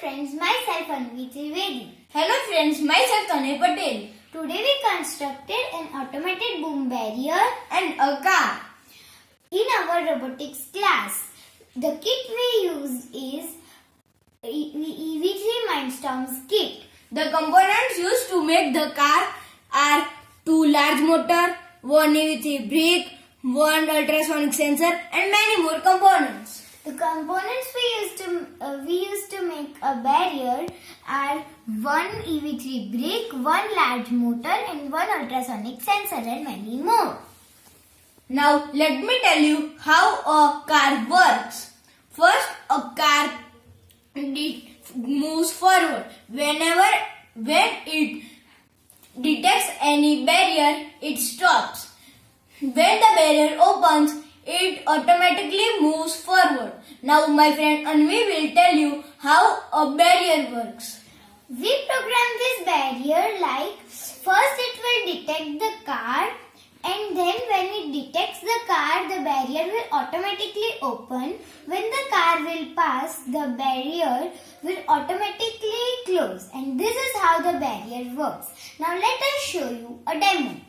friends, myself Anvi. Hello friends, myself Tanay Patel. Today we constructed an automated boom barrier And a car. in our robotics class. The kit we use is EV3 Mindstorm Kit. The components used to make the car are 2 large motor, 1 EV3 brake, 1 ultrasonic sensor and many more components. The components we used to make a barrier are 1 EV3 brake, 1 large motor and 1 ultrasonic sensor and many more. Now let me tell you how a car works. First, a car moves forward. When it detects any barrier, it stops. When the barrier opens, it automatically moves forward. Now my friend Anvi will tell you how a barrier works. We program this barrier like first it will detect the car and then when it detects the car, the barrier will automatically open. When the car will pass, the barrier will automatically close, and this is how the barrier works. Now let us show you a demo.